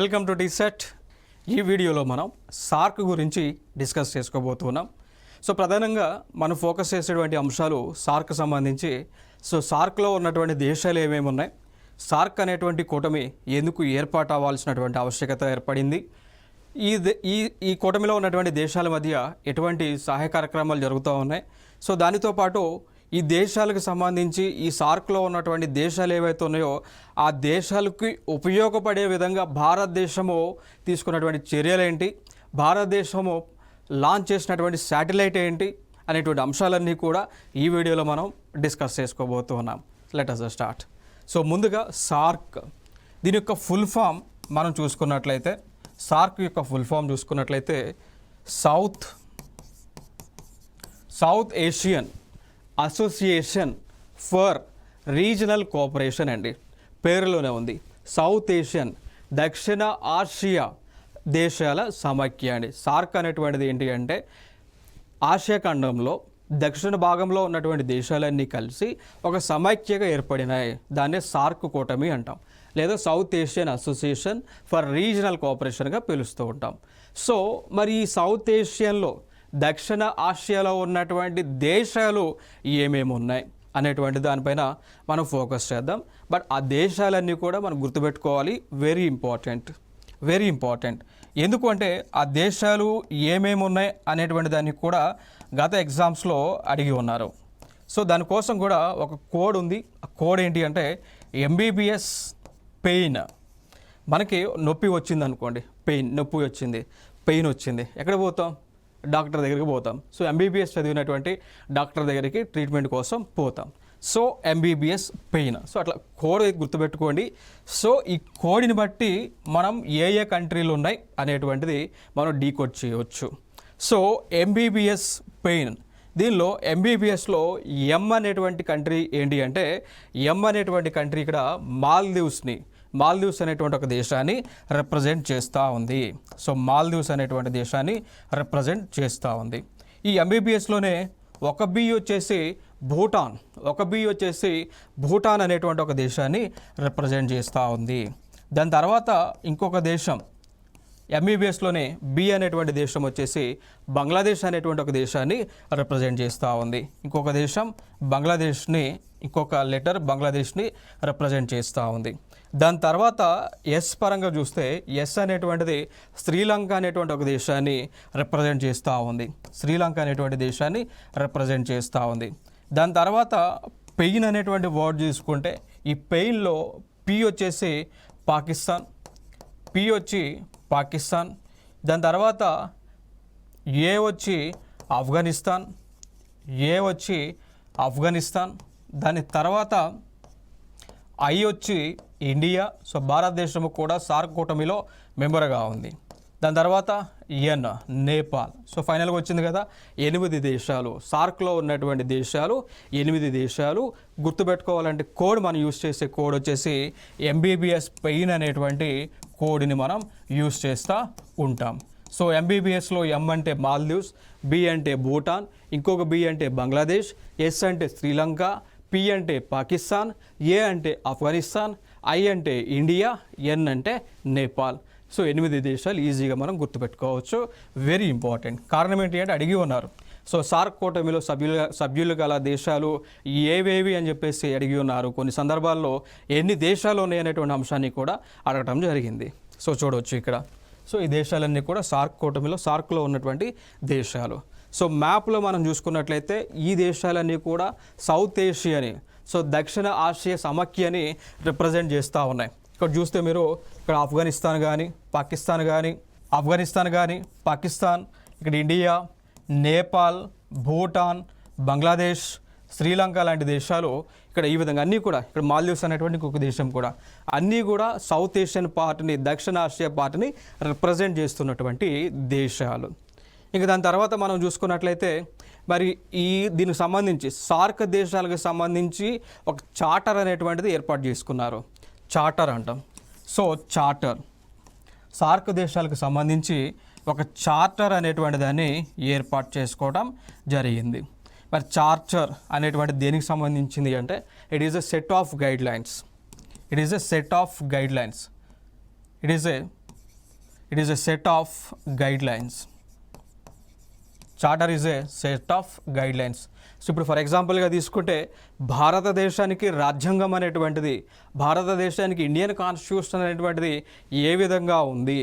Welcome to టీసెట్. ఈ వీడియోలో మనం సార్క్ గురించి డిస్కస్ చేసుకోబోతున్నాం. సో ప్రధానంగా మనం ఫోకస్ చేసేటువంటి అంశాలు సార్క్ సంబంధించి. సో సార్క్లో ఉన్నటువంటి దేశాలు ఏమేమి ఉన్నాయి, సార్క్ అనేటువంటి కూటమి ఎందుకు ఏర్పాటు అవ్వాల్సినటువంటి ఆవశ్యకత ఏర్పడింది, ఈ కూటమిలో ఉన్నటువంటి దేశాల మధ్య ఎటువంటి సహాయ కార్యక్రమాలు జరుగుతూ ఉన్నాయి, సో దానితో పాటు ఈ దేశాలకు సంబంధించి ఈ సార్క్లో ఉన్నటువంటి దేశాలు ఏవైతే ఉన్నాయో ఆ దేశాలకి ఉపయోగపడే విధంగా భారతదేశము తీసుకున్నటువంటి చర్యలు ఏంటి, భారతదేశము లాంచ్ చేసినటువంటి శాటిలైట్ ఏంటి అనేటువంటి అంశాలన్నీ కూడా ఈ వీడియోలో మనం డిస్కస్ చేసుకోబోతున్నాం. Let us start. సో ముందుగా సార్క్, దీని యొక్క ఫుల్ ఫామ్ మనం చూసుకున్నట్లయితే, సార్క్ యొక్క ఫుల్ ఫామ్ చూసుకున్నట్లయితే South Asian association for regional cooperation అండి. పేరులోనే ఉంది సౌత్ ఏషియన్, దక్షిణ ఆసియా దేశాల సమైక్య అండి. సార్క్ అనేటువంటిది ఏంటి అంటే ఆసియా ఖండంలో దక్షిణ భాగంలో ఉన్నటువంటి దేశాలన్నీ కలిసి ఒక సమైక్యగా ఏర్పడినాయి. దాన్నే సార్క్ కూటమి అంటాం, లేదా South Asian association for regional కోఆపరేషన్గా పిలుస్తూ ఉంటాం. సో మరి ఈ సౌత్ ఏషియన్లో దక్షిణ ఆసియాలో ఉన్నటువంటి దేశాలు ఏమేమి ఉన్నాయి అనేటువంటి దానిపైన మనం ఫోకస్ చేద్దాం. బట్ ఆ దేశాలన్నీ కూడా మనం గుర్తుపెట్టుకోవాలి, వెరీ ఇంపార్టెంట్. ఎందుకు అంటే ఆ దేశాలు ఏమేమి ఉన్నాయి అనేటువంటి దాన్ని కూడా గత ఎగ్జామ్స్లో అడిగి ఉన్నారు. సో దానికోసం కూడా ఒక కోడ్ ఉంది. ఆ కోడ్ ఏంటి అంటే ఎంబీబీఎస్ పెయిన్. మనకి నొప్పి వచ్చింది అనుకోండి, పెయిన్ వచ్చింది, ఎక్కడ పోతాం? డాక్టర్ దగ్గరికి పోతాం. సో ఎంబీబీఎస్ చదివినటువంటి డాక్టర్ దగ్గరికి ట్రీట్మెంట్ కోసం పోతాం. So MBBS pain. సో అట్లా కోడ్ గుర్తుపెట్టుకోండి. సో ఈ కోడ్ని బట్టి మనం ఏ కంట్రీలు ఉన్నాయి అనేటువంటిది మనం డీకోడ్ చేయవచ్చు. సో ఎంబీబీఎస్ పెయిన్, దీనిలో ఎంబీబీఎస్లో ఎం అనేటువంటి కంట్రీ ఏంటి అంటే, ఎం అనేటువంటి కంట్రీ ఇక్కడ మాల్దీవ్స్ అనేటువంటి ఒక దేశాన్ని రిప్రజెంట్ చేస్తూ ఉంది. సో మాల్దీవ్స్ అనేటువంటి దేశాన్ని రిప్రజెంట్ చేస్తూ ఉంది. ఈ ఎంబీబీఎస్లోనే ఒక బి వచ్చేసి భూటాన్ అనేటువంటి ఒక దేశాన్ని రిప్రజెంట్ చేస్తూ ఉంది. దాని తర్వాత ఇంకొక దేశం ఎంబీబీఎస్లోనే బి అనేటువంటి దేశం వచ్చేసి బంగ్లాదేశ్ అనేటువంటి ఒక దేశాన్ని రిప్రజెంట్ చేస్తూ ఉంది. ఇంకొక దేశం ఇంకొక లెటర్ బంగ్లాదేశ్ని రిప్రజెంట్ చేస్తూ ఉంది. దాని తర్వాత ఎస్ పరంగా చూస్తే ఎస్ అనేటువంటిది శ్రీలంక అనేటువంటి ఒక దేశాన్ని రిప్రజెంట్ చేస్తూ ఉంది. దాని తర్వాత పెయిన్ అనేటువంటి వర్డ్ చూసుకుంటే ఈ పెయిన్లో పి వచ్చేసి పాకిస్తాన్, దాని తర్వాత ఏ వచ్చి ఆఫ్ఘనిస్తాన్, దాని తర్వాత ఐ వచ్చి ఇండియా. సో భారతదేశము కూడా సార్క్ కూటమిలో మెంబర్గా ఉంది. దాని తర్వాత ఎన్ నేపాల్. సో ఫైనల్గా వచ్చింది కదా 8 దేశాలు. సార్క్లో ఉన్నటువంటి దేశాలు 8 దేశాలు. గుర్తుపెట్టుకోవాలంటే కోడ్ మనం యూజ్ చేసే కోడ్ వచ్చేసి ఎంబీబీఎస్ పెయిన్ అనేటువంటి కోడ్ని మనం యూజ్ చేస్తూ ఉంటాం. సో ఎంబీబీఎస్లో ఎం అంటే మాల్దీవ్స్, బి అంటే భూటాన్, ఇంకొక బి అంటే బంగ్లాదేశ్, ఎస్ అంటే శ్రీలంక, పి అంటే పాకిస్తాన్, ఏ అంటే ఆఫ్ఘనిస్తాన్, ఐ అంటే ఇండియా, ఎన్ అంటే నేపాల్. సో 8 దేశాలు ఈజీగా మనం గుర్తుపెట్టుకోవచ్చు. Very important. కారణం ఏంటి అంటే అడిగి ఉన్నారు. సో సార్క్ కూటమిలో సభ్యులు గల దేశాలు ఏవేవి అని చెప్పేసి అడిగి ఉన్నారు. కొన్ని సందర్భాల్లో ఎన్ని దేశాలు ఉన్నాయి అనేటువంటి అంశాన్ని కూడా అడగటం జరిగింది. సో చూడవచ్చు ఇక్కడ. సో ఈ దేశాలన్నీ కూడా సార్క్లో ఉన్నటువంటి దేశాలు. సో మ్యాప్లో మనం చూసుకున్నట్లయితే ఈ దేశాలన్నీ కూడా సౌత్ ఏషియాని, సో దక్షిణ ఆసియా సమైక్యని రిప్రజెంట్ చేస్తూ ఉన్నాయి. ఇక్కడ చూస్తే మీరు ఇక్కడ ఆఫ్ఘనిస్తాన్ కానీ పాకిస్తాన్, ఇక్కడ ఇండియా, నేపాల్, భూటాన్, బంగ్లాదేశ్, శ్రీలంక లాంటి దేశాలు ఇక్కడ ఈ విధంగా అన్నీ కూడా, ఇక్కడ మాల్దీవ్స్ అనేటువంటి ఇంకొక దేశం కూడా, అన్నీ కూడా సౌత్ ఏషియన్ పార్ట్ని, దక్షిణ ఆసియా పార్ట్ని రిప్రజెంట్ చేస్తున్నటువంటి దేశాలు. ఇంకా దాని తర్వాత మనం చూసుకున్నట్లయితే మరి దీనికి సంబంధించి సార్క్ దేశాలకు సంబంధించి ఒక చార్టర్ అనేటువంటిది ఏర్పాటు చేసుకున్నారు. చార్టర్ అంటాం. సో సార్క్ దేశాలకు సంబంధించి ఒక చార్టర్ అనేటువంటి దాన్ని ఏర్పాటు చేసుకోవడం జరిగింది. మరి చార్టర్ అనేటువంటి దేనికి సంబంధించింది అంటే it is a set of guide lines. It is a set of guide lines. Charter is a set of guide lines. So ఇప్పుడు ఫర్ ఎగ్జాంపుల్గా తీసుకుంటే భారతదేశానికి రాజ్యాంగం అనేటువంటిది, భారతదేశానికి ఇండియన్ కాన్స్టిట్యూషన్ అనేటువంటిది ఏ విధంగా ఉంది,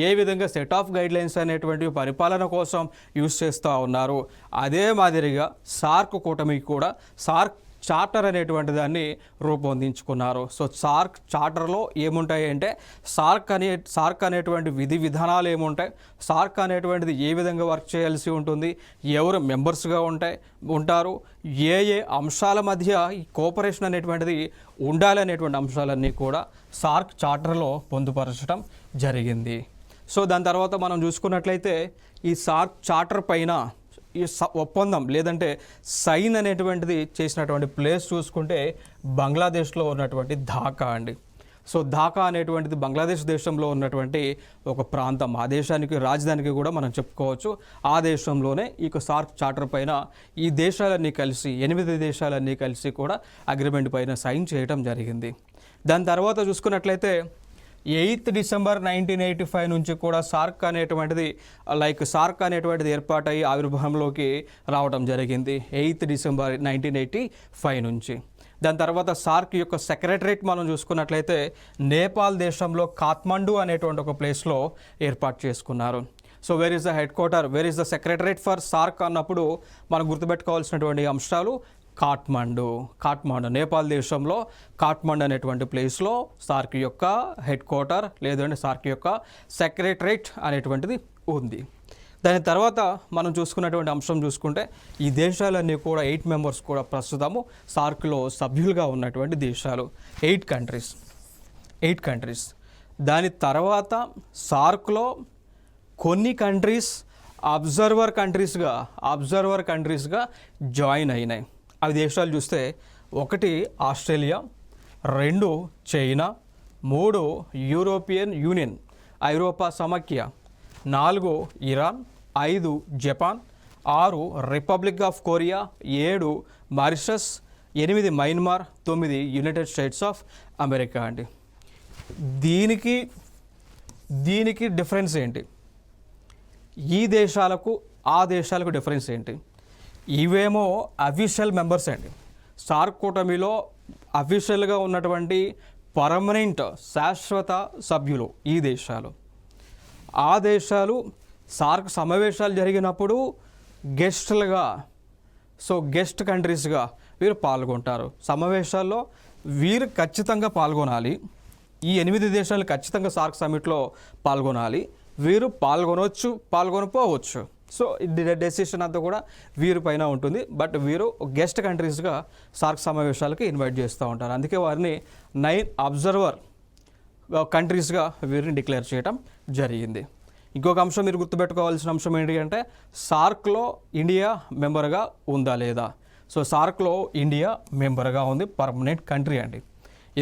ఏ విధంగా సెట్ ఆఫ్ గైడ్ లైన్స్ అనేటువంటివి పరిపాలన కోసం యూజ్ చేస్తూ ఉన్నారు, అదే మాదిరిగా సార్క్ కూటమికి కూడా సార్క్ చార్టర్ అనేటువంటి దాన్ని రూపొందించుకున్నారు. సో సార్క్ చార్టర్లో ఏముంటాయి అంటే సార్క్ అనేటువంటి విధి విధానాలు ఏముంటాయి, సార్క్ అనేటువంటిది ఏ విధంగా వర్క్ చేయాల్సి ఉంటుంది, ఎవరు మెంబర్స్గా ఉంటారు, ఏ అంశాల మధ్య ఈ కోఆపరేషన్ అనేటువంటిది ఉండాలి అనేటువంటి అంశాలన్నీ కూడా సార్క్ చార్టర్లో పొందుపరచడం జరిగింది. సో దాని తర్వాత మనం చూసుకున్నట్లయితే ఈ సార్క్ చార్టర్ పైన ఈ ఒప్పందం లేదంటే సైన్ అనేటువంటిది చేసినటువంటి ప్లేస్ చూసుకుంటే బంగ్లాదేశ్లో ఉన్నటువంటి ఢాకా అండి. సో ఢాకా అనేటువంటిది బంగ్లాదేశ్ దేశంలో ఉన్నటువంటి ఒక ప్రాంతం. ఆ దేశానికి రాజధానికి కూడా మనం చెప్పుకోవచ్చు. ఆ దేశంలోనే ఈ సార్క్ చార్టర్ పైన ఈ దేశాలన్నీ కలిసి 8 దేశాలన్నీ కలిసి కూడా అగ్రిమెంట్ పైన సైన్ చేయడం జరిగింది. దాని తర్వాత చూసుకున్నట్లయితే 8 డిసెంబర్ 1985 నుంచి కూడా సార్క్ అనేటువంటిది ఏర్పాటై ఆవిర్భావంలోకి రావడం జరిగింది 8 డిసెంబర్ 1985 నుంచి. దాని తర్వాత సార్క్ యొక్క సెక్రటరేట్ మనం చూసుకున్నట్లయితే నేపాల్ దేశంలో కాఠ్మండు అనేటువంటి ఒక ప్లేస్లో ఏర్పాటు చేసుకున్నారు. So where is the head quarter, where is the secretariat for SAARC అన్నప్పుడు మనం గుర్తుపెట్టుకోవాల్సినటువంటి అంశాలు కాఠ్మండు నేపాల్ దేశంలో కాఠ్మండు అనేటువంటి ప్లేస్లో సార్క్ యొక్క హెడ్ క్వార్టర్ లేదంటే సార్క్ యొక్క సెక్రటరేట్ అనేటువంటిది ఉంది. దాని తర్వాత మనం చూసుకున్నటువంటి అంశం చూసుకుంటే ఈ దేశాలన్నీ కూడా 8 మెంబర్స్ కూడా ప్రస్తుతము సార్క్లో సభ్యులుగా ఉన్నటువంటి దేశాలు 8 కంట్రీస్. దాని తర్వాత సార్క్లో కొన్ని కంట్రీస్ అబ్జర్వర్ కంట్రీస్గా జాయిన్ అయినాయి. అవి దేశాలు చూస్తే 1 ఆస్ట్రేలియా, 2 చైనా, 3 యూరోపియన్ యూనియన్ ఐరోపా సమాఖ్య, 4 Iran, 5 Japan, 6 republic of Korea, 7 Mauritius, 8 Myanmar, 9 United states of America అండి. దీనికి డిఫరెన్స్ ఏంటి, ఈ దేశాలకు ఆ దేశాలకు డిఫరెన్స్ ఏంటి? ఇవేమో అఫీషియల్ మెంబర్స్ అండి. సార్క్ కూటమిలో అఫీషియల్గా ఉన్నటువంటి పర్మనెంట్ శాశ్వత సభ్యులు ఈ దేశాలు. ఆ దేశాలు సార్క్ సమావేశాలు జరిగినప్పుడు గెస్ట్ కంట్రీస్గా వీరు పాల్గొంటారు. సమావేశాల్లో వీరు ఖచ్చితంగా పాల్గొనాలి. ఈ 8 దేశాలు ఖచ్చితంగా సార్క్ సమిట్లో పాల్గొనాలి. వీరు పాల్గొనవచ్చు, పాల్గొనపోవచ్చు. సో డెసిషన్ అంతా కూడా వీరి పైన ఉంటుంది. బట్ వీరు గెస్ట్ కంట్రీస్గా సార్క్ సమావేశాలకి ఇన్వైట్ చేస్తూ ఉంటారు. అందుకే వారిని 9 అబ్జర్వర్ కంట్రీస్గా వీరిని డిక్లేర్ చేయడం జరిగింది. ఇంకొక అంశం మీరు గుర్తుపెట్టుకోవాల్సిన అంశం ఏంటి అంటే సార్క్లో ఇండియా మెంబర్గా ఉందా లేదా. సో సార్క్లో ఇండియా మెంబర్గా ఉంది, పర్మనెంట్ కంట్రీ అండి.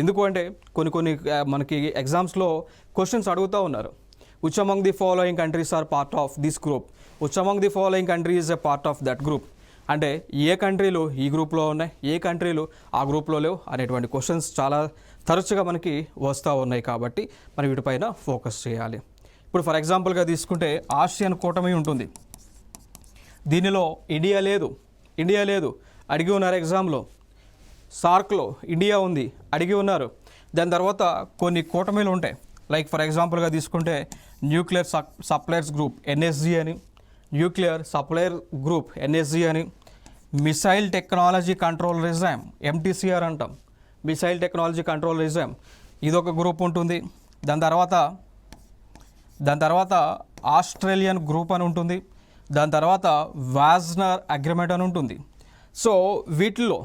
ఎందుకు అంటే కొన్ని మనకి ఎగ్జామ్స్లో క్వశ్చన్స్ అడుగుతూ ఉన్నారు. which among the following countries are part of this group, which among the following countries is a part of that group. అంటే ఏ కంట్రీలు ఈ గ్రూప్లో ఉన్నాయి, ఏ కంట్రీలు ఆ గ్రూప్లో లేవు అనేటువంటి క్వశ్చన్స్ చాలా తరచుగా మనకి వస్తూ ఉన్నాయి. కాబట్టి మనం వీటిపైన ఫోకస్ చేయాలి. ఇప్పుడు ఫర్ ఎగ్జాంపుల్గా తీసుకుంటే ఆసియన్ కూటమి ఉంటుంది. దీనిలో ఇండియా లేదు అడిగి ఉన్నారు ఎగ్జామ్లో. సార్క్లో ఇండియా ఉంది అడిగి ఉన్నారు. దాని తర్వాత కొన్ని కూటమిలు ఉంటాయి. లైక్ ఫర్ ఎగ్జాంపుల్గా తీసుకుంటే న్యూక్లియర్ సప్లయర్స్ గ్రూప్ ఎన్ఎస్జి అని, న్యూక్లియర్ సప్లయర్ గ్రూప్ ఎన్ఎస్జి అని, missile technology control regime MTCR అంటాం, మిసైల్ టెక్నాలజీ కంట్రోల్ రిజైమ్ ఇదొక గ్రూప్ ఉంటుంది. దాని తర్వాత ఆస్ట్రేలియన్ గ్రూప్ అని ఉంటుంది. దాని తర్వాత వాజ్నర్ అగ్రిమెంట్ అని ఉంటుంది. సో వీటిల్లో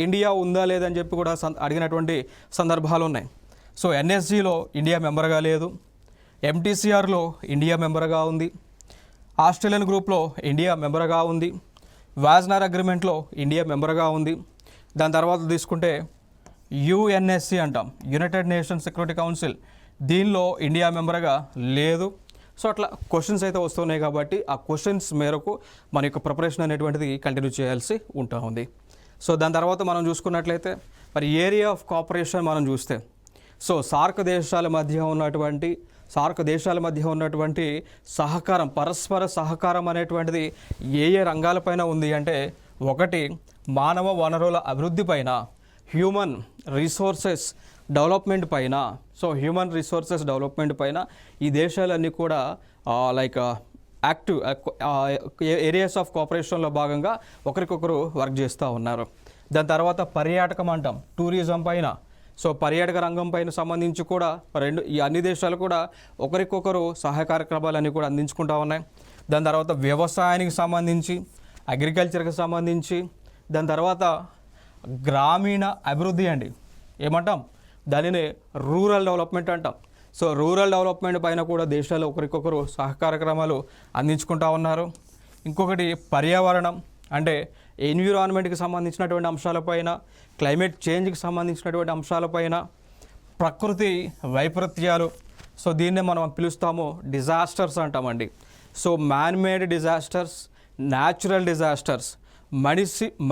ఇండియా ఉందా లేదని చెప్పి కూడా అడిగినటువంటి సందర్భాలు ఉన్నాయి. సో ఎన్ఎస్జిలో ఇండియా మెంబర్గా లేదు, ఎంటీసీఆర్లో ఇండియా మెంబర్గా ఉంది, ఆస్ట్రేలియన్ గ్రూప్లో ఇండియా మెంబర్గా ఉంది, వాజ్నర్ అగ్రిమెంట్లో ఇండియా మెంబర్గా ఉంది. దాని తర్వాత తీసుకుంటే యుఎన్ఎస్సి అంటాం, యునైటెడ్ నేషన్స్ సెక్యూరిటీ కౌన్సిల్, దీనిలో ఇండియా మెంబర్గా లేదు. సో అట్లా క్వశ్చన్స్ అయితే వస్తున్నాయి కాబట్టి ఆ క్వశ్చన్స్ మేరకు మన యొక్క ప్రిపరేషన్ అనేటువంటిది కంటిన్యూ చేయాల్సి ఉంటా ఉంది. సో దాని తర్వాత మనం చూసుకున్నట్లయితే మరి ఏరియా ఆఫ్ కోఆపరేషన్ మనం చూస్తే సో సార్క్ దేశాల మధ్య ఉన్నటువంటి సార్క్ దేశాల మధ్య ఉన్నటువంటి సహకారం, పరస్పర సహకారం అనేటువంటిది ఏ ఏ రంగాలపైన ఉంది అంటే, ఒకటి మానవ వనరుల అభివృద్ధి పైన, హ్యూమన్ రిసోర్సెస్ డెవలప్మెంట్ పైన. సో హ్యూమన్ రిసోర్సెస్ డెవలప్మెంట్ పైన ఈ దేశాలన్నీ కూడా లైక్ యాక్టివ్ ఏరియాస్ ఆఫ్ కోఆపరేషన్లో భాగంగా ఒకరికొకరు వర్క్ చేస్తూ ఉన్నారు. దాని తర్వాత పర్యాటకం అంటాం, టూరిజం పైన. సో పర్యాటక రంగం పైన సంబంధించి కూడా ఈ అన్ని దేశాలు కూడా ఒకరికొకరు సహాయ కార్యక్రమాలన్నీ కూడా అందించుకుంటూ ఉన్నాయి. దాని తర్వాత వ్యవసాయానికి సంబంధించి, అగ్రికల్చర్కి సంబంధించి, దాని తర్వాత గ్రామీణ అభివృద్ధి అండి, ఏమంటాం దానిని రూరల్ డెవలప్మెంట్ అంటాం. సో రూరల్ డెవలప్మెంట్ పైన కూడా దేశాలు ఒకరికొకరు సహకార్యక్రమాలు అందించుకుంటూ ఉన్నారు. ఇంకొకటి పర్యావరణం అంటే ఎన్విరాన్మెంట్కి సంబంధించినటువంటి అంశాలపైన, క్లైమేట్ చేంజ్కి సంబంధించినటువంటి అంశాలపైన, ప్రకృతి వైపరీత్యాలు, సో దీన్నే మనం పిలుస్తాము డిజాస్టర్స్ అంటామండి. So man made disasters, natural disasters,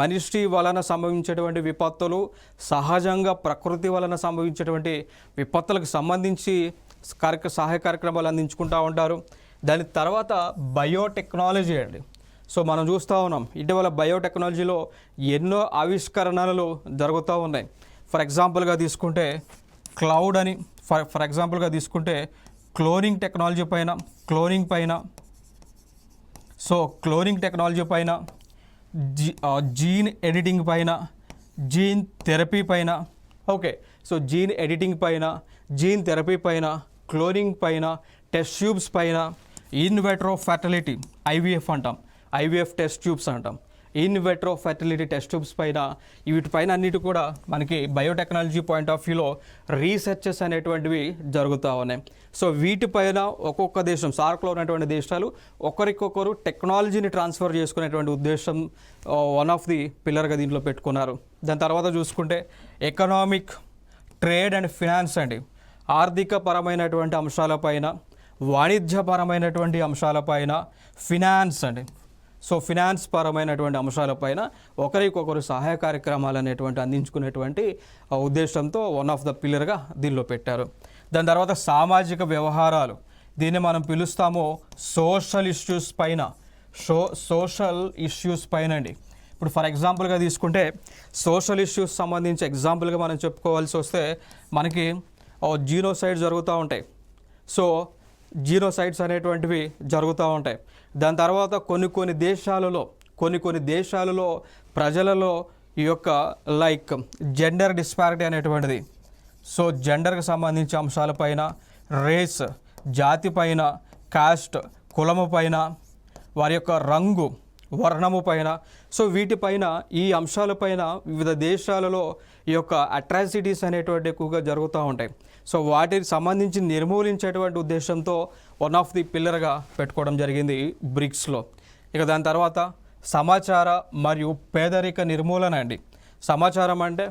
మనిషి వలన సంభవించేటువంటి విపత్తులు, సహజంగా ప్రకృతి వలన సంభవించేటువంటి విపత్తులకు సంబంధించి సహాయ కార్యక్రమాలు అందించుకుంటూ ఉంటారు. దాని తర్వాత బయోటెక్నాలజీ అండి. సో మనం చూస్తూ ఉన్నాం ఇటీవల బయోటెక్నాలజీలో ఎన్నో ఆవిష్కరణలు జరుగుతూ ఉన్నాయి. ఫర్ ఎగ్జాంపుల్గా తీసుకుంటే క్లౌడ్ అని, ఫర్ ఎగ్జాంపుల్గా తీసుకుంటే క్లోనింగ్ టెక్నాలజీ పైన, సో క్లోనింగ్ టెక్నాలజీ పైన, జీన్ ఎడిటింగ్ పైన, జీన్ థెరపీ పైన. ఓకే, సో జీన్ ఎడిటింగ్ పైన, జీన్ థెరపీ పైన, క్లోనింగ్ పైన, టెస్ట్ ట్యూబ్స్ పైన, ఇన్ విట్రో ఫెర్టిలిటీ ఐవీఎఫ్ అంటాం, ఐవీఎఫ్ టెస్ట్ ట్యూబ్స్ అంటాం, in vitro fertility test tubes పైన, వీటిపైన అన్నిటి కూడా మనకి బయోటెక్నాలజీ పాయింట్ ఆఫ్ వ్యూలో రీసెర్చెస్ అనేటువంటివి జరుగుతూ ఉన్నాయి. సో వీటిపైన ఒక్కొక్క దేశం, సార్క్లో ఉన్నటువంటి దేశాలు ఒకరికొకరు టెక్నాలజీని ట్రాన్స్ఫర్ చేసుకునేటువంటి ఉద్దేశం వన్ ఆఫ్ ది పిల్లర్గా దీంట్లో పెట్టుకున్నారు. దాని తర్వాత చూసుకుంటే ఎకనామిక్, ట్రేడ్ అండ్ ఫినాన్స్ అండి, ఆర్థిక పరమైనటువంటి అంశాలపైన, వాణిజ్యపరమైనటువంటి అంశాలపైన, ఫినాన్స్ అండి. సో ఫినాన్స్ పరమైనటువంటి అంశాలపైన ఒకరికొకరు సహాయ కార్యక్రమాలు అనేటువంటి అందించుకునేటువంటి ఉద్దేశంతో వన్ ఆఫ్ ద పిల్లర్గా దీనిలో పెట్టారు. దాని తర్వాత సామాజిక వ్యవహారాలు, దీన్ని మనం పిలుస్తాము సోషల్ ఇష్యూస్ పైన, సోషల్ ఇష్యూస్ పైన అండి. ఇప్పుడు ఫర్ ఎగ్జాంపుల్గా తీసుకుంటే సోషల్ ఇష్యూస్ సంబంధించి ఎగ్జాంపుల్గా మనం చెప్పుకోవాల్సి వస్తే మనకి జీనోసైడ్ జరుగుతూ ఉంటాయి. సో జీనోసైడ్స్ అనేటువంటివి జరుగుతూ ఉంటాయి. దాని తర్వాత కొన్ని దేశాలలో ప్రజలలో ఈ యొక్క లైక్ జెండర్ డిస్పారిటీ అనేటువంటిది, సో జెండర్కి సంబంధించి అంశాలపైన, రేస్ జాతి పైన, కాస్ట్ కులము పైన, వారి యొక్క రంగు వర్ణము పైన, సో వీటిపైన ఈ అంశాలపైన వివిధ దేశాలలో ఈ యొక్క అట్రాసిటీస్ అనేటువంటి ఎక్కువగా జరుగుతూ ఉంటాయి. సో వాటికి సంబంధించి నిర్మూలించేటువంటి ఉద్దేశంతో వన్ ఆఫ్ ది పిల్లర్గా పెట్టుకోవడం జరిగింది బ్రిక్స్లో. ఇక దాని తర్వాత సమాచార మరియు పేదరిక నిర్మూలన అండి. సమాచారం అంటే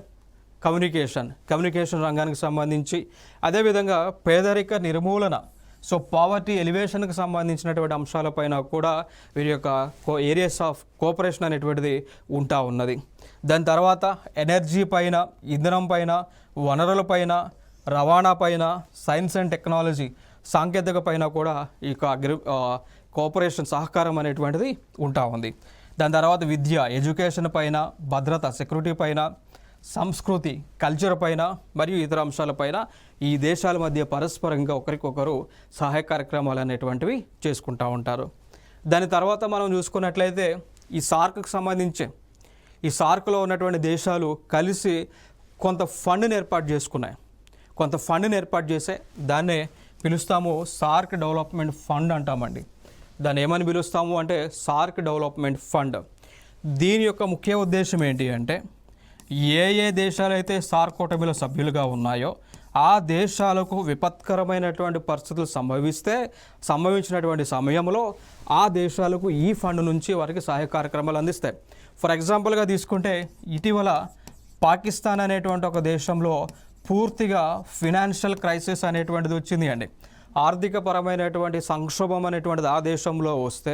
కమ్యూనికేషన్ రంగానికి సంబంధించి, అదేవిధంగా పేదరిక నిర్మూలన, సో పావర్టీ ఎలివేషన్కి సంబంధించినటువంటి అంశాలపైన కూడా వీరి యొక్క ఏరియాస్ ఆఫ్ కోఆపరేషన్ అనేటువంటిది ఉంటా ఉన్నది. దాని తర్వాత ఎనర్జీ పైన, ఇంధనం పైన, వనరుల పైన, రవాణా పైన, సైన్స్ అండ్ టెక్నాలజీ సాంకేతిక పైన కూడా ఈ కోఆపరేషన్ సహకారం అనేటువంటిది ఉంటా ఉంది. దాని తర్వాత విద్య, ఎడ్యుకేషన్ పైన, భద్రత, సెక్యూరిటీ పైన, సంస్కృతి, కల్చర్ పైన మరియు ఇతర అంశాలపైన ఈ దేశాల మధ్య పరస్పరంగా ఒకరికొకరు సహాయ కార్యక్రమాలు అనేటువంటివి చేసుకుంటూ ఉంటారు. దాని తర్వాత మనం చూసుకున్నట్లయితే ఈ సార్క్కి సంబంధించి ఈ సార్క్లో ఉన్నటువంటి దేశాలు కలిసి కొంత ఫండ్ని ఏర్పాటు చేసే దాన్నే పిలుస్తాము సార్క్ డెవలప్మెంట్ ఫండ్ అంటామండి. దాన్ని ఏమని పిలుస్తాము అంటే సార్క్ డెవలప్మెంట్ ఫండ్. దీని యొక్క ముఖ్య ఉద్దేశం ఏంటి అంటే ఏ దేశాలైతే సార్క్ కూటమిలో సభ్యులుగా ఉన్నాయో ఆ దేశాలకు విపత్కరమైనటువంటి పరిస్థితులు సంభవించినటువంటి సమయంలో ఆ దేశాలకు ఈ ఫండ్ నుంచి వారికి సహాయ కార్యక్రమాలు అందిస్తాయి. ఫర్ ఎగ్జాంపుల్గా తీసుకుంటే ఇటీవల పాకిస్తాన్ అనేటువంటి ఒక దేశంలో పూర్తిగా ఫినాన్షియల్ క్రైసిస్ అనేటువంటిది వచ్చింది అండి. ఆర్థిక పరమైనటువంటి సంక్షోభం అనేటువంటిది ఆ దేశంలో వస్తే,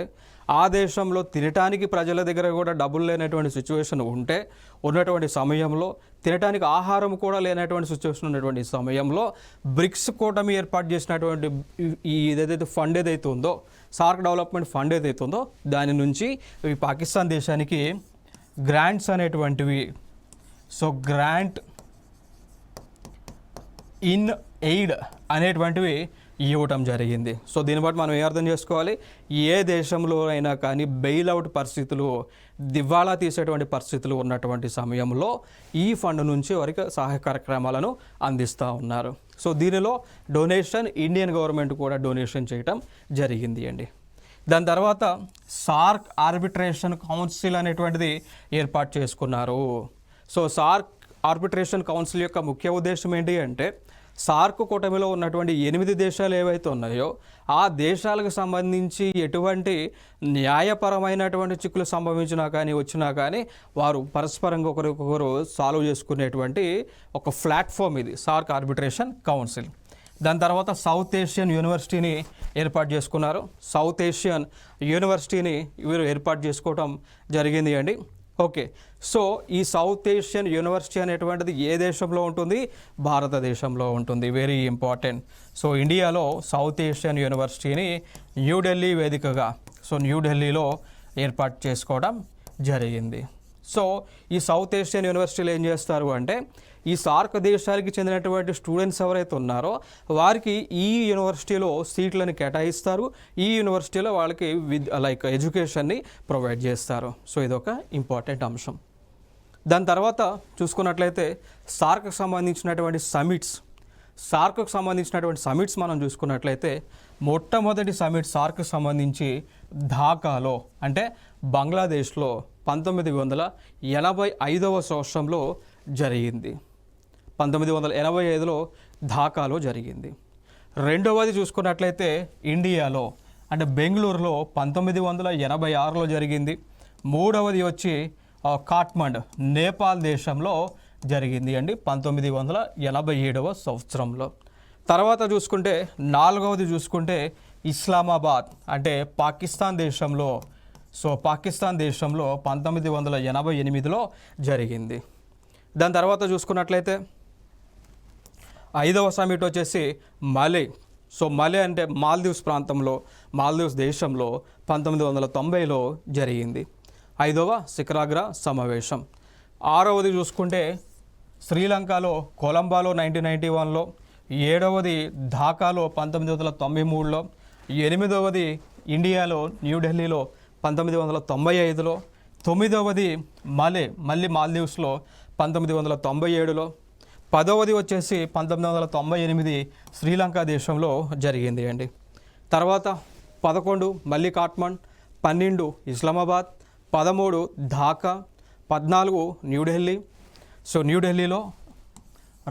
ఆ దేశంలో తినటానికి ప్రజల దగ్గర కూడా డబ్బులు లేనటువంటి సిచ్యువేషన్ ఉంటే, ఉన్నటువంటి సమయంలో తినటానికి ఆహారం కూడా లేనటువంటి సిచ్యువేషన్ ఉన్నటువంటి సమయంలో బ్రిక్స్ కూటమి ఏర్పాటు చేసినటువంటి ఈ ఏదైతే ఫండ్ ఏదైతే ఉందో, సార్క్ డెవలప్మెంట్ ఫండ్ ఏదైతే ఉందో, దాని నుంచి ఈ పాకిస్తాన్ దేశానికి గ్రాంట్స్ అనేటువంటివి, సో గ్రాంట్ ఇన్ ఎయిడ్ అనేటువంటివి ఇవ్వటం జరిగింది. సో దీన్ని బట్టి మనం ఏ అర్థం చేసుకోవాలి, ఏ దేశంలో అయినా కానీ బెయిల్అవుట్ పరిస్థితులు, దివాళా తీసేటువంటి పరిస్థితులు ఉన్నటువంటి సమయంలో ఈ ఫండ్ నుంచి వారికి సహాయ కార్యక్రమాలను అందిస్తూ ఉన్నారు. సో దీనిలో డొనేషన్ ఇండియన్ గవర్నమెంట్ కూడా డొనేషన్ చేయటం జరిగింది అండి. దాని తర్వాత సార్క్ ఆర్బిట్రేషన్ కౌన్సిల్ అనేటువంటిది ఏర్పాటు చేసుకున్నారు. సో సార్క్ ఆర్బిట్రేషన్ కౌన్సిల్ యొక్క ముఖ్య ఉద్దేశం ఏంటి అంటే, సార్క్ కూటమిలో ఉన్నటువంటి 8 దేశాలు ఏవైతే ఉన్నాయో ఆ దేశాలకు సంబంధించి ఎటువంటి న్యాయపరమైనటువంటి చిక్కులు సంభవించినా కానీ వచ్చినా కానీ వారు పరస్పరంగా ఒకరికొకరు సాల్వ్ చేసుకునేటువంటి ఒక ప్లాట్ఫామ్ ఇది సార్క్ ఆర్బిట్రేషన్ కౌన్సిల్. దాని తర్వాత సౌత్ ఏషియన్ యూనివర్సిటీని ఏర్పాటు చేసుకున్నారు. సౌత్ ఏషియన్ యూనివర్సిటీని వీరు ఏర్పాటు చేసుకోవటం జరిగింది అండి. ఓకే, సో ఈ సౌత్ ఏషియన్ యూనివర్సిటీ అనేటువంటిది ఏ దేశంలో ఉంటుంది? భారతదేశంలో ఉంటుంది. Very important. సో ఇండియాలో సౌత్ ఏషియన్ యూనివర్సిటీని న్యూఢిల్లీ వేదికగా, సో న్యూఢిల్లీలో ఏర్పాటు చేసుకోవడం జరిగింది. సో ఈ సౌత్ ఏషియన్ యూనివర్సిటీలు ఏం చేస్తారు అంటే, ఈ సార్క్ దేశాలకి చెందినటువంటి స్టూడెంట్స్ ఎవరైతే ఉన్నారో వారికి ఈ యూనివర్సిటీలో సీట్లను కేటాయిస్తారు. ఈ యూనివర్సిటీలో వాళ్ళకి ఎడ్యుకేషన్ని ప్రొవైడ్ చేస్తారు. సో ఇదొక ఇంపార్టెంట్ అంశం. దాని తర్వాత చూసుకున్నట్లయితే సార్క్కి సంబంధించినటువంటి సమిట్స్ మనం చూసుకున్నట్లయితే మొట్టమొదటి సమిట్ సార్క్కి సంబంధించి ఢాకాలో అంటే బంగ్లాదేశ్లో 1985వ సంవత్సరంలో జరిగింది. 1985లో ఢాకాలో జరిగింది. రెండవది చూసుకున్నట్లయితే ఇండియాలో అంటే బెంగళూరులో 1986లో జరిగింది. మూడవది వచ్చి కాట్మండ్ నేపాల్ దేశంలో జరిగింది అండి 1987వ సంవత్సరంలో. తర్వాత చూసుకుంటే నాలుగవది చూసుకుంటే ఇస్లామాబాద్ అంటే పాకిస్తాన్ దేశంలో, సో పాకిస్తాన్ దేశంలో 1988లో జరిగింది. దాని తర్వాత చూసుకున్నట్లయితే ఐదవ సమిట్ వచ్చేసి మలే. సో మలే అంటే మాల్దీవ్స్ ప్రాంతంలో, మాల్దీవ్స్ దేశంలో 1990లో జరిగింది. ఐదవ శిఖరాగ్ర సమావేశం. ఆరవది చూసుకుంటే శ్రీలంకలో కొలంబాలో 1991లో, ఏడవది ఢాకాలో 1993లో, ఎనిమిదవది ఇండియాలో న్యూఢిల్లీలో 1995లో, తొమ్మిదవది మళ్ళీ మాల్దీవ్స్లో 1997లో, పదవది వచ్చేసి 1998 శ్రీలంక దేశంలో జరిగింది అండి. తర్వాత 11 మళ్ళీ కాట్మండ్, 12 ఇస్లామాబాద్, 13 ఢాకా, 14 న్యూఢిల్లీ. సో న్యూఢిల్లీలో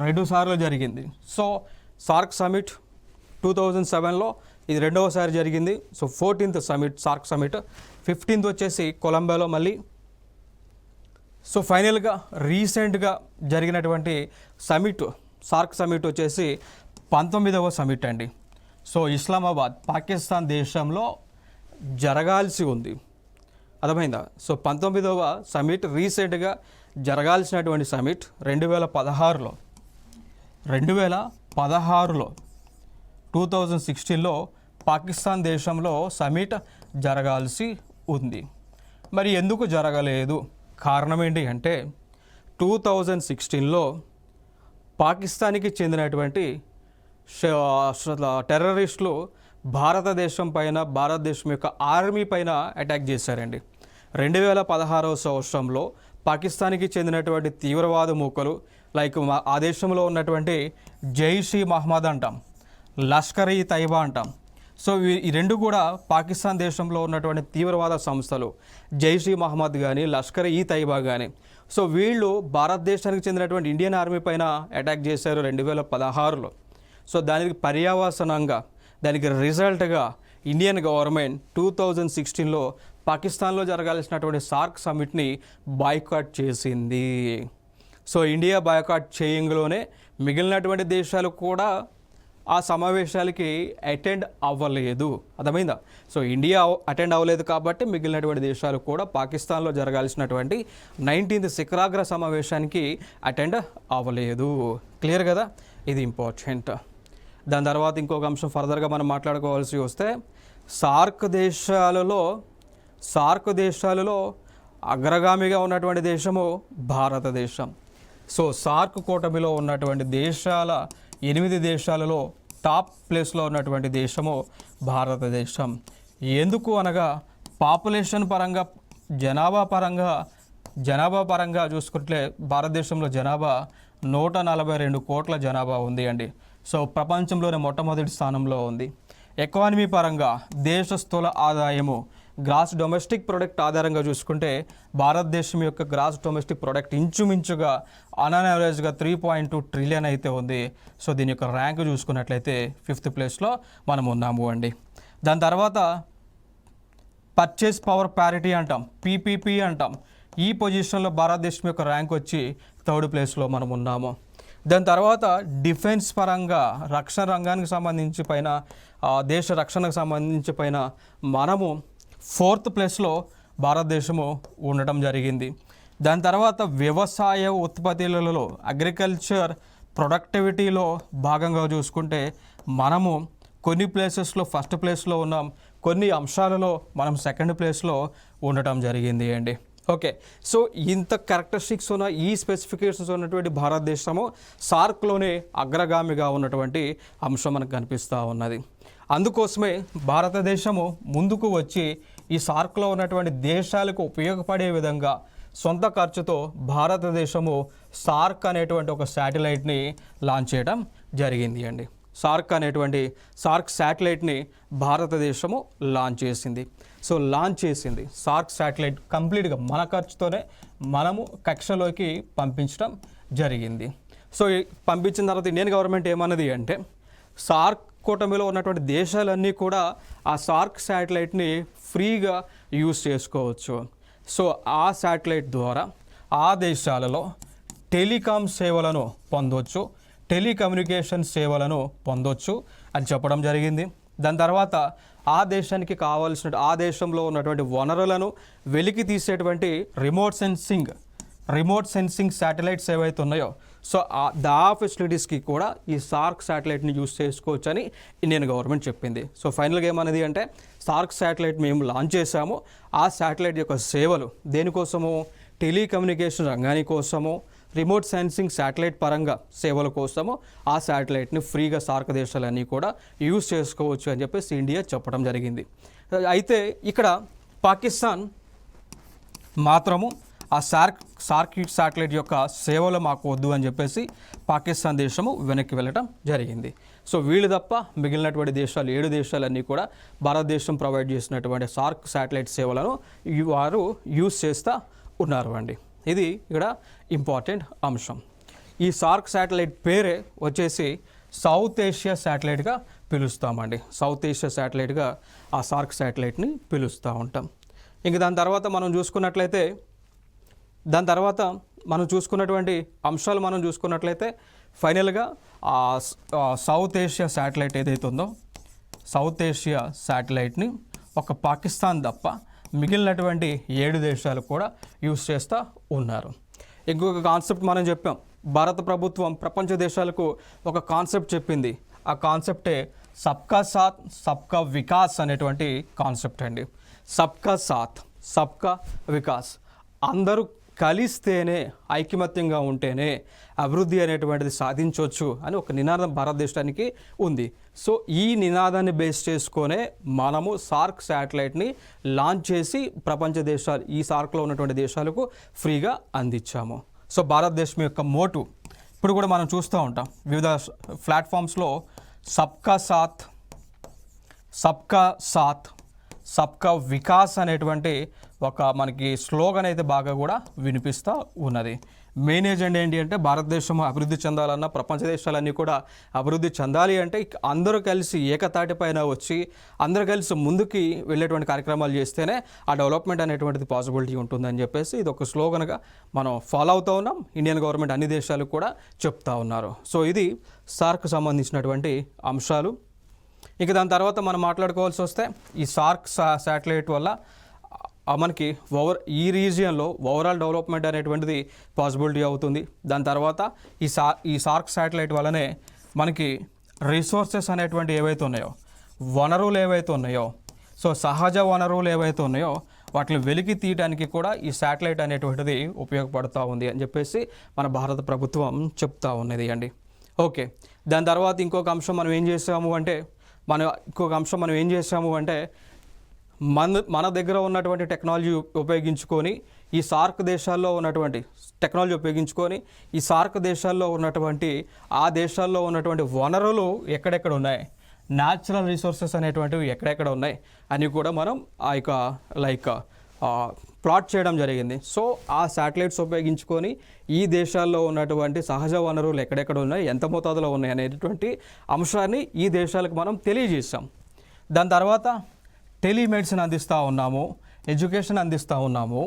2 సార్లు జరిగింది. సో సార్క్ సమిట్ 2007లో ఇది రెండవసారి జరిగింది. So 14th summit SAARC summit. 15th వచ్చేసి కొలంబోలో మళ్ళీ. సో ఫైనల్గా రీసెంట్గా జరిగినటువంటి సమిట్ సార్క్ సమిట్ వచ్చేసి 19వ సమిట్ అండి. సో ఇస్లామాబాద్ పాకిస్తాన్ దేశంలో జరగాల్సి ఉంది, అర్థమైందా? సో 19వ సమిట్ రీసెంట్గా జరగాల్సినటువంటి సమిట్ 2016లో 2016లో పాకిస్తాన్ దేశంలో సమిట్ జరగాల్సి ఉంది. మరి ఎందుకు జరగలేదు? కారణం ఏంటి అంటే 2016లో పాకిస్తాన్కి చెందినటువంటి టెర్రరిస్టులు భారతదేశం పైన, భారతదేశం యొక్క ఆర్మీ పైన అటాక్ చేశారండి. 2016వ సంవత్సరంలో పాకిస్తాన్కి చెందినటువంటి తీవ్రవాద మూకలు ఆ దేశంలో ఉన్నటువంటి జైష్ ఈ మహమ్మద్ అంటాం, లష్కర్ ఈ తైబా అంటాం. సో ఈ రెండు కూడా పాకిస్తాన్ దేశంలో ఉన్నటువంటి తీవ్రవాద సంస్థలు, జైష్ ఈ మహమ్మద్ కానీ లష్కర్ ఈ తైబా కానీ. సో వీళ్ళు భారతదేశానికి చెందినటువంటి ఇండియన్ ఆర్మీ పైన అటాక్ చేశారు 2016లో. సో దానికి పర్యవసానంగా, దానికి రిజల్ట్గా ఇండియన్ గవర్నమెంట్ 2016లో పాకిస్తాన్లో జరగాల్సినటువంటి సార్క్ సమిట్ని బాయ్కాట్ చేసింది. సో ఇండియా బాయ్కాట్ చేయంలోనే మిగిలినటువంటి దేశాలు కూడా ఆ సమావేశాలకి అటెండ్ అవ్వలేదు. అర్థమైందా? సో ఇండియా అటెండ్ అవ్వలేదు కాబట్టి మిగిలినటువంటి దేశాలు కూడా పాకిస్తాన్లో జరగాల్సినటువంటి 19th శిఖరాగ్ర సమావేశానికి అటెండ్ అవ్వలేదు. క్లియర్ కదా? ఇది ఇంపార్టెంట్. దాని తర్వాత ఇంకొక అంశం ఫర్దర్గా మనం మాట్లాడుకోవాల్సి వస్తే సార్క్ దేశాలలో అగ్రగామిగా ఉన్నటువంటి దేశము భారతదేశం. సో సార్క్ కూటమిలో ఉన్నటువంటి 8 దేశాలలో టాప్ ప్లేస్లో ఉన్నటువంటి దేశము భారతదేశం. ఎందుకు అనగా పాపులేషన్ పరంగా జనాభా పరంగా చూసుకుంటే భారతదేశంలో జనాభా 142 కోట్ల జనాభా ఉంది అండి. సో ప్రపంచంలోనే మొట్టమొదటి స్థానంలో ఉంది. ఎకానమీ పరంగా దేశ స్థూల ఆదాయము గ్రాస్ డొమెస్టిక్ ప్రొడక్ట్ ఆధారంగా చూసుకుంటే భారతదేశం యొక్క గ్రాస్ డొమెస్టిక్ ప్రొడక్ట్ ఇంచుమించుగా ఆన్ యావరేజ్గా 3.2 ట్రిలియన్ అయితే ఉంది. సో దీని యొక్క ర్యాంక్ చూసుకున్నట్లయితే 5th ప్లేస్లో మనం ఉన్నాము అండి. దాని తర్వాత పర్చేస్ పవర్ ప్యారిటీ అంటాం, పీపీపీ అంటాం. ఈ పొజిషన్లో భారతదేశం యొక్క ర్యాంక్ వచ్చి 3rd ప్లేస్లో మనం ఉన్నాము. దాని తర్వాత డిఫెన్స్ పరంగా రక్షణ రంగానికి సంబంధించి పైన దేశ రక్షణకు సంబంధించి పైన మనము 4th ప్లేస్లో భారతదేశము ఉండటం జరిగింది. దాని తర్వాత వ్యవసాయ ఉత్పత్తులలో అగ్రికల్చర్ ప్రొడక్టివిటీలో భాగంగా చూసుకుంటే మనము కొన్ని ప్లేసెస్లో 1st ప్లేస్లో ఉన్నాం, కొన్ని అంశాలలో మనం 2nd ప్లేస్లో ఉండటం జరిగింది అండి. ఓకే, సో ఇంత క్యారెక్టరిస్టిక్స్ ఉన్న ఈ స్పెసిఫికేషన్స్ ఉన్నటువంటి భారతదేశము సార్క్లోనే అగ్రగామిగా ఉన్నటువంటి అంశం మనకు కనిపిస్తూ ఉన్నది. అందుకోసమే భారతదేశము ముందుకు వచ్చి ఈ సార్క్లో ఉన్నటువంటి దేశాలకు ఉపయోగపడే విధంగా సొంత ఖర్చుతో భారతదేశము సార్క్ అనేటువంటి ఒక శాటిలైట్ని లాంచ్ చేయడం జరిగింది అండి. సార్క్ శాటిలైట్ని భారతదేశము లాంచ్ చేసింది. సార్క్ శాటిలైట్ కంప్లీట్గా మన ఖర్చుతోనే మనము కక్షలోకి పంపించడం జరిగింది. సో పంపించిన తర్వాత ఇండియన్ గవర్నమెంట్ ఏమన్నది అంటే సార్క్ కూటమిలో ఉన్నటువంటి దేశాలన్నీ కూడా ఆ సార్క్ శాటిలైట్ని ఫ్రీగా యూజ్ చేసుకోవచ్చు. సో ఆ శాటిలైట్ ద్వారా ఆ దేశాలలో టెలికాం సేవలను పొందవచ్చు, టెలికమ్యూనికేషన్ సేవలను పొందొచ్చు అని చెప్పడం జరిగింది. దాని తర్వాత ఆ దేశానికి కావాల్సిన ఆ దేశంలో ఉన్నటువంటి వనరులను వెలికి తీసేటువంటి రిమోట్ సెన్సింగ్ శాటిలైట్స్ ఏవైతే ఉన్నాయో సో ఆ ఫెసిలిటీస్కి కూడా ఈ సార్క్ శాటిలైట్ని యూజ్ చేసుకోవచ్చు అని ఇండియన్ గవర్నమెంట్ చెప్పింది. సో ఫైనల్గా ఏమన్నది అంటే సార్క్ శాటిలైట్ మేము లాంచ్ చేశాము, ఆ శాటిలైట్ యొక్క సేవలు దేనికోసము, టెలికమ్యూనికేషన్ రంగాని కోసము, రిమోట్ సెన్సింగ్ శాటిలైట్ పరంగా సేవల కోసము ఆ శాటిలైట్ని ఫ్రీగా సార్క్ దేశాలన్నీ కూడా యూజ్ చేసుకోవచ్చు అని చెప్పేసి ఇండియా చెప్పడం జరిగింది. అయితే ఇక్కడ పాకిస్తాన్ మాత్రము ఆ సార్క్ శాటిలైట్ యొక్క సేవలు మాకు వద్దు అని చెప్పేసి పాకిస్తాన్ దేశము వెనక్కి వెళ్ళటం జరిగింది. సో వీళ్ళు తప్ప మిగిలినటువంటి దేశాలు 7 దేశాలన్నీ కూడా భారతదేశం ప్రొవైడ్ చేసినటువంటి సార్క్ శాటిలైట్ సేవలను వారు యూజ్ చేస్తూ ఉన్నారు అండి. ఇది ఇక్కడ ఇంపార్టెంట్ అంశం. ఈ సార్క్ శాటిలైట్ పేరే వచ్చేసి సౌత్ ఏషియా శాటిలైట్గా పిలుస్తామండి. సౌత్ ఏషియా శాటిలైట్గా ఆ సార్క్ శాటిలైట్ని పిలుస్తూ ఉంటాం. ఇంక దాని తర్వాత మనం చూసుకున్నటువంటి అంశాలు మనం చూసుకున్నట్లయితే ఫైనల్గా సౌత్ ఏషియా శాటిలైట్ ఏదైతే ఉందో సౌత్ ఏషియా శాటిలైట్ని ఒక పాకిస్తాన్ తప్ప మిగిలినటువంటి 7 దేశాలు కూడా యూజ్ చేస్తూ ఉన్నారు. ఇంకొక కాన్సెప్ట్ మనం చెప్పాం, భారత ప్రభుత్వం ప్రపంచ దేశాలకు ఒక కాన్సెప్ట్ చెప్పింది. ఆ కాన్సెప్టే సబ్కా సాత్ సబ్కా వికాస్ అనేటువంటి కాన్సెప్ట్ అండి. సబ్కా సాత్ సబ్కా వికాస్, అందరూ కలిస్తేనే ఐకమత్యంగా ఉంటేనే అభివృద్ధి అనేటువంటిది సాధించవచ్చు అని ఒక నినాదం భారతదేశానికి ఉంది. సో ఈ నినాదాన్ని బేస్ చేసుకొనే మనము సార్క్ శాటిలైట్ని లాంచ్ చేసి ప్రపంచ దేశాలు ఈ సార్క్లో ఉన్నటువంటి దేశాలకు ఫ్రీగా అందించాము. సో భారతదేశం యొక్క మోటు ఇప్పుడు కూడా మనం చూస్తూ ఉంటాం వివిధ ప్లాట్ఫామ్స్లో సబ్కా సాత్ సబ్కా వికాస్ అనేటువంటి ఒక మనకి స్లోగన్ అయితే బాగా కూడా వినిపిస్తూ ఉన్నది. మెయిన్ ఏజెండా ఏంటి అంటే భారతదేశం అభివృద్ధి చెందాలన్నా ప్రపంచ దేశాలన్నీ కూడా అభివృద్ధి చెందాలి అంటే అందరూ కలిసి ఏకతాటిపైన వచ్చి అందరూ కలిసి ముందుకి వెళ్ళేటువంటి కార్యక్రమాలు చేస్తేనే ఆ డెవలప్మెంట్ అనేటువంటిది పాసిబిలిటీ ఉంటుందని చెప్పేసి ఇది ఒక స్లోగన్గా మనం ఫాలో అవుతూ ఉన్నాం. ఇండియన్ గవర్నమెంట్ అన్ని దేశాలకు కూడా చెప్తా ఉన్నారు. సో ఇది సార్క్ సంబంధించినటువంటి అంశాలు. ఇక దాని తర్వాత మనం మాట్లాడుకోవాల్సి వస్తే ఈ సార్క్ శాటిలైట్ వల్ల మనకి ఈ రీజియన్లో ఓవరాల్ డెవలప్మెంట్ అనేటువంటిది పాసిబిలిటీ అవుతుంది. దాని తర్వాత ఈ సార్క్ శాటిలైట్ వల్లనే మనకి రిసోర్సెస్ అనేటువంటి ఏవైతే ఉన్నాయో, వనరులు ఏవైతే ఉన్నాయో, సో సహజ వనరులు ఏవైతే ఉన్నాయో వాటిని వెలికి తీయడానికి కూడా ఈ శాటిలైట్ అనేటువంటిది ఉపయోగపడుతూ ఉంది అని చెప్పేసి మన భారత ప్రభుత్వం చెప్తా ఉన్నది అండి. ఓకే, దాని తర్వాత ఇంకొక అంశం మనం ఏం చేసాము అంటే మన దగ్గర ఉన్నటువంటి టెక్నాలజీ ఉపయోగించుకొని ఈ సార్క్ దేశాల్లో ఉన్నటువంటి టెక్నాలజీ ఉపయోగించుకొని ఈ సార్క్ దేశాల్లో ఉన్నటువంటి ఆ దేశాల్లో ఉన్నటువంటి వనరులు ఎక్కడెక్కడ ఉన్నాయి, న్యాచురల్ రిసోర్సెస్ అనేటువంటివి ఎక్కడెక్కడ ఉన్నాయి అని కూడా మనం ఆ యొక్క ప్లాట్ చేయడం జరిగింది. సో ఆ శాటిలైట్స్ ఉపయోగించుకొని ఈ దేశాల్లో ఉన్నటువంటి సహజ వనరులు ఎక్కడెక్కడ ఉన్నాయి, ఎంత మోతాదులో ఉన్నాయి అనేటువంటి అంశాన్ని ఈ దేశాలకు మనం తెలియజేసాం. దాని తర్వాత టెలిమెడిసిన్ అందిస్తూ ఉన్నాము, ఎడ్యుకేషన్ అందిస్తూ ఉన్నాము,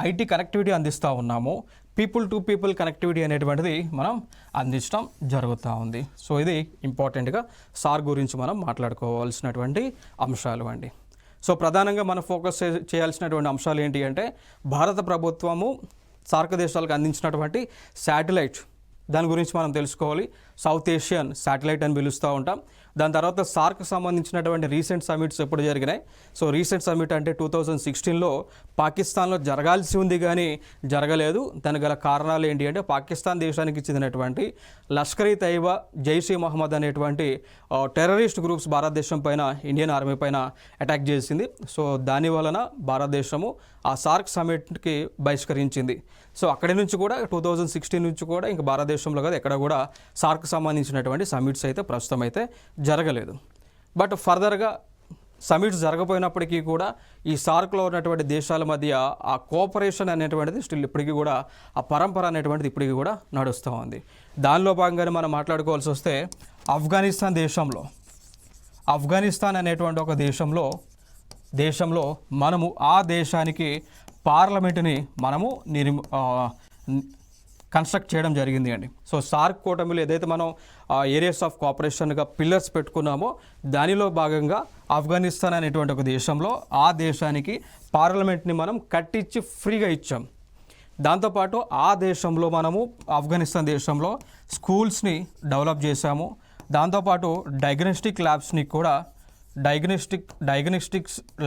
ఐటీ కనెక్టివిటీ అందిస్తూ ఉన్నాము, పీపుల్ టు పీపుల్ కనెక్టివిటీ అనేటువంటిది మనం అందించడం జరుగుతూ ఉంది. సో ఇది ఇంపార్టెంట్గా సార్ గురించి మనం మాట్లాడుకోవాల్సినటువంటి అంశాలు అండి. సో ప్రధానంగా మనం ఫోకస్ చేయాల్సినటువంటి అంశాలు ఏంటి అంటే భారత ప్రభుత్వము సార్క్ దేశాలకు అందించినటువంటి శాటిలైట్ దాని గురించి మనం తెలుసుకోవాలి. సౌత్ ఏషియన్ శాటిలైట్ అని పిలుస్తూ ఉంటాం. దాని తర్వాత సార్క్ సంబంధించినటువంటి రీసెంట్ సమిట్స్ ఎప్పుడు జరిగినాయి. సో రీసెంట్ సమిట్ అంటే 2016లో పాకిస్తాన్లో జరగాల్సి ఉంది కానీ జరగలేదు. దానికి గల కారణాలు ఏంటి అంటే పాకిస్తాన్ దేశానికి చెందినటువంటి లష్కర్ ఈ తైబా, జైష్ ఈ మహమ్మద్ అనేటువంటి టెర్రరిస్ట్ గ్రూప్స్ భారతదేశం పైన, ఇండియన్ ఆర్మీ పైన అటాక్ చేసింది. సో దాని వలన భారతదేశము ఆ సార్క్ సమిట్కి బహిష్కరించింది. సో అక్కడి నుంచి కూడా 2016 నుంచి కూడా ఇంకా భారతదేశంలో కదా ఎక్కడ కూడా సార్క్ సంబంధించినటువంటి సమిట్స్ అయితే ప్రస్తుతం అయితే జరగలేదు. బట్ ఫర్దర్గా సమిట్స్ జరగపోయినప్పటికీ కూడా ఈ సార్క్లో ఉన్నటువంటి దేశాల మధ్య ఆ కోఆపరేషన్ అనేటువంటిది స్టిల్ ఇప్పటికీ కూడా ఆ పరంపర అనేటువంటిది ఇప్పటికీ కూడా నడుస్తూ ఉంది. దానిలో భాగంగానే మనం మాట్లాడుకోవాల్సి వస్తే ఆఫ్ఘనిస్తాన్ అనేటువంటి ఒక దేశంలో మనము ఆ దేశానికి పార్లమెంటుని మనము కన్స్ట్రక్ట్ చేయడం జరిగింది అండి. సో సార్క్ కూటమిలో ఏదైతే మనం ఏరియాస్ ఆఫ్ కోఆపరేషన్గా పిల్లర్స్ పెట్టుకున్నామో దానిలో భాగంగా ఆఫ్ఘనిస్తాన్ అనేటువంటి ఒక దేశంలో ఆ దేశానికి పార్లమెంట్ని మనం కట్టించి ఫ్రీగా ఇచ్చాం. దాంతోపాటు ఆ దేశంలో మనము ఆఫ్ఘనిస్తాన్ దేశంలో స్కూల్స్ని డెవలప్ చేశాము. దాంతోపాటు డయాగ్నోస్టిక్స్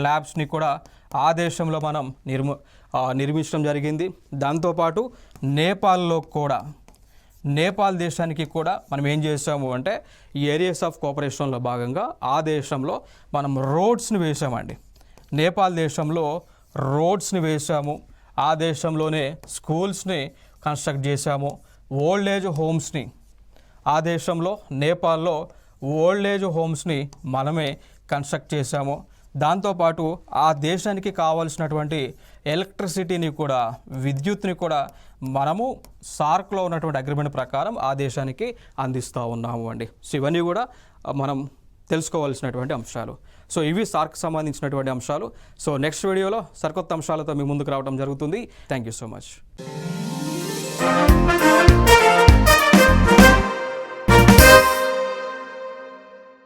ల్యాబ్స్ని కూడా ఆ దేశంలో మనం నిర్మించడం జరిగింది. దాంతోపాటు నేపాల్ దేశానికి కూడా మనం ఏం చేసాము అంటే ఈ ఏరియాస్ ఆఫ్ కోఆపరేషన్లో భాగంగా ఆ దేశంలో మనం రోడ్స్ని వేసామండి. నేపాల్ దేశంలో రోడ్స్ని వేసాము, ఆ దేశంలోనే స్కూల్స్ని కన్స్ట్రక్ట్ చేశాము. ఓల్డ్ ఏజ్ హోమ్స్ని ఆ దేశంలో నేపాల్లో ఓల్డ్ ఏజ్ హోమ్స్ని మనమే కన్స్ట్రక్ట్ చేశాము. దాంతోపాటు ఆ దేశానికి కావాల్సినటువంటి ఎలక్ట్రిసిటీని కూడా, విద్యుత్ని కూడా మనము సార్క్లో ఉన్నటువంటి అగ్రిమెంట్ ప్రకారం ఆ దేశానికి అందిస్తూ ఉన్నాము అండి. సో ఇవన్నీ కూడా మనం తెలుసుకోవాల్సినటువంటి అంశాలు. సో ఇవి సార్క్ సంబంధించినటువంటి అంశాలు. సో నెక్స్ట్ వీడియోలో సరికొత్త అంశాలతో మీ ముందుకు రావడం జరుగుతుంది. Thank you so much.